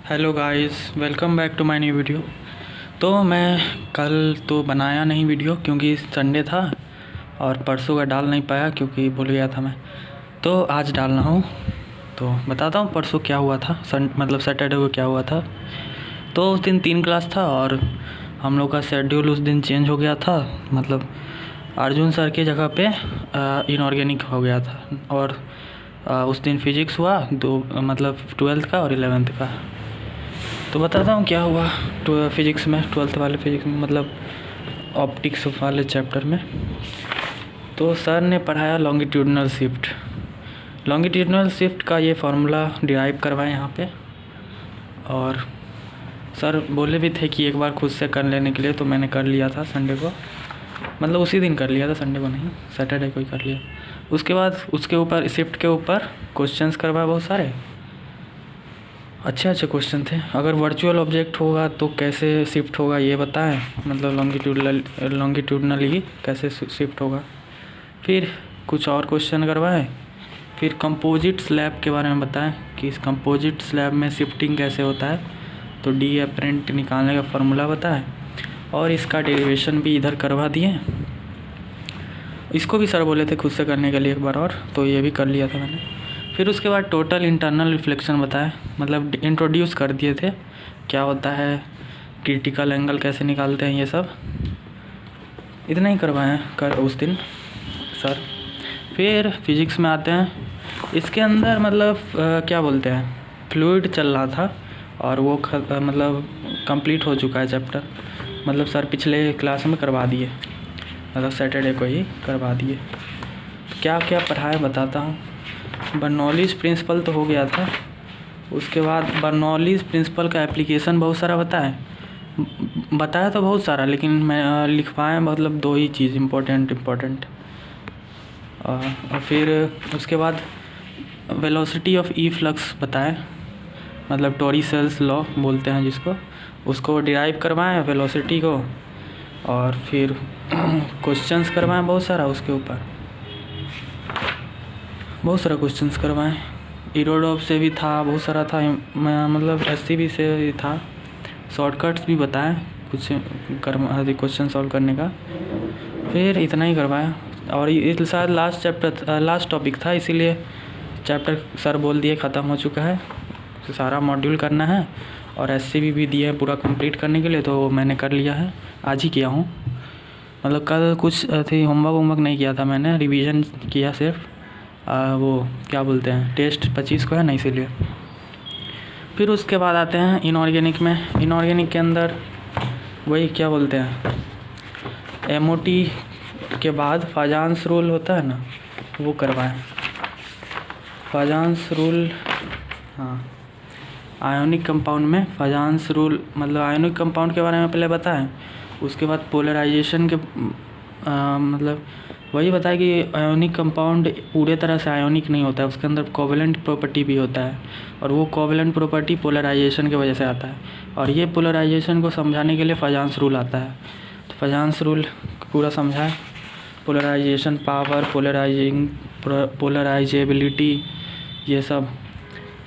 Hello guys, welcome back to my new video. तो मैं कल तो बनाया नहीं वीडियो क्योंकि संडे था और परसों का डाल नहीं पाया क्योंकि भूल गया था मैं। तो आज डाल रहा हूँ। तो बताता हूँ परसों क्या हुआ था, मतलब सैटरडे को क्या हुआ था। तो उस दिन 3 क्लास था और हम लोग का शेड्यूल उस दिन चेंज हो गया था। मतलब अर्जुन सर की जगह पे इनऑर्गेनिक हो गया था और उस दिन फिजिक्स हुआ मतलब 12th का और 11th का। तो बताता हूँ क्या हुआ फिजिक्स में, 12th वाले फिजिक्स में, मतलब ऑप्टिक्स वाले चैप्टर में। तो सर ने पढ़ाया लॉन्गिट्यूडनल शिफ्ट। लॉन्गिट्यूडनल शिफ्ट का ये फार्मूला डिराइव करवाए यहाँ पे। और सर बोले भी थे कि एक बार खुद से कर लेने के लिए, तो मैंने कर लिया था संडे को, मतलब उसी दिन कर लिया था, संडे को नहीं, सैटरडे को ही कर लिया। उसके बाद उसके ऊपर शिफ्ट के ऊपर क्वेश्चंस करवाए बहुत सारे, अच्छे क्वेश्चन थे। अगर वर्चुअल ऑब्जेक्ट होगा तो कैसे शिफ्ट होगा ये बताएं, मतलब लॉन्गिट्यूडनली कैसे शिफ्ट होगा। फिर कुछ और क्वेश्चन करवाएं। फिर कंपोजिट स्लैब के बारे में बताएं कि इस कंपोजिट स्लैब में शिफ्टिंग कैसे होता है, तो डी एपरेंट निकालने का फार्मूला बताएं। और इसका डेरिवेशन भी इधर करवा दिए। इसको भी सर बोले थे खुद से करने के लिए एक बार और, तो ये भी कर लिया था मैंने। फिर उसके बाद टोटल इंटरनल रिफ्लेक्शन बताया, मतलब इंट्रोड्यूस कर दिए थे क्या होता है, क्रिटिकल एंगल कैसे निकालते हैं, ये सब इतना ही करवाएं कर उस दिन सर। फिर फिजिक्स में आते हैं। इसके अंदर मतलब क्या बोलते हैं, फ्लूइड चल रहा था और वो मतलब कंप्लीट हो चुका है चैप्टर, मतलब सर पिछले क्लास में करवा दिए, मतलब सैटरडे को ही करवा दिए। क्या क्या पढ़ाया बताता हूँ। बर्नौलीज़ प्रिंसिपल तो हो गया था। उसके बाद बर्नौलीज़ प्रिंसिपल का एप्लीकेशन बहुत सारा बताया तो बहुत सारा, लेकिन मैं लिखवाएँ मतलब 2 ही चीज़ इम्पोर्टेंट। और फिर उसके बाद वेलोसिटी ऑफ ई फ्लक्स बताएं, मतलब टॉरिसेल्स लॉ बोलते हैं जिसको, उसको डिराइव करवाएं वेलोसिटी को। और फिर क्वेश्चंस करवाएं बहुत सारा, उसके ऊपर बहुत सारा क्वेश्चंस करवाएं। इरोडॉप से भी था, बहुत सारा था, मतलब एससीबी से भी था। शॉर्टकट्स भी बताएं कुछ क्वेश्चन सॉल्व करने का। फिर इतना ही करवाया। और ये शायद लास्ट टॉपिक था, इसीलिए चैप्टर सर बोल दिए ख़त्म हो चुका है, तो सारा मॉड्यूल करना है। और एससीबी भी दिए पूरा कंप्लीट करने के लिए, तो मैंने कर लिया है, आज ही किया हूँ। मतलब कल कुछ थी होमवर्क नहीं किया था मैंने, रिवीजन किया सिर्फ। वो क्या बोलते हैं, टेस्ट 25 को है ना, इसीलिए। फिर उसके बाद आते हैं इनऑर्गेनिक में। इनऑर्गेनिक के अंदर वही क्या बोलते हैं, एमओटी के बाद फाजान्स रूल होता है ना, वो करवाएं। फाजान्स रूल, हाँ, आयोनिक कंपाउंड में फाजान्स रूल, मतलब आयोनिक कंपाउंड के बारे में पहले बताएं। उसके बाद पोलराइजेशन के मतलब वही बताया कि आयोनिक कंपाउंड पूरे तरह से आयोनिक नहीं होता है, उसके अंदर कोवेलेंट प्रॉपर्टी भी होता है, और वो कोवेलेंट प्रॉपर्टी पोलराइजेशन की वजह से आता है। और ये पोलराइजेशन को समझाने के लिए फाजान्स रूल आता है। तो फाजान्स रूल पूरा समझाए, पोलराइजेशन पावर, पोलराइजेबिलिटी, ये सब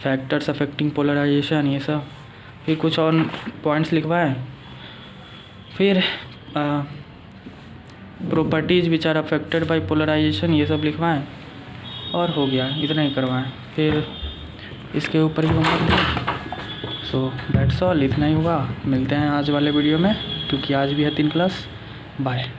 फैक्टर्स अफेक्टिंग पोलराइजेशन, ये सब। फिर कुछ और पॉइंट्स लिखवाएं। फिर properties which are affected by polarisation, ये सब लिखवाएं। और हो गया, इतना ही करवाएं। फिर इसके ऊपर ही होमवर्क। सो दैट्स ऑल, इतना ही हुआ। मिलते हैं आज वाले वीडियो में, क्योंकि आज भी है 3 क्लास। बाय।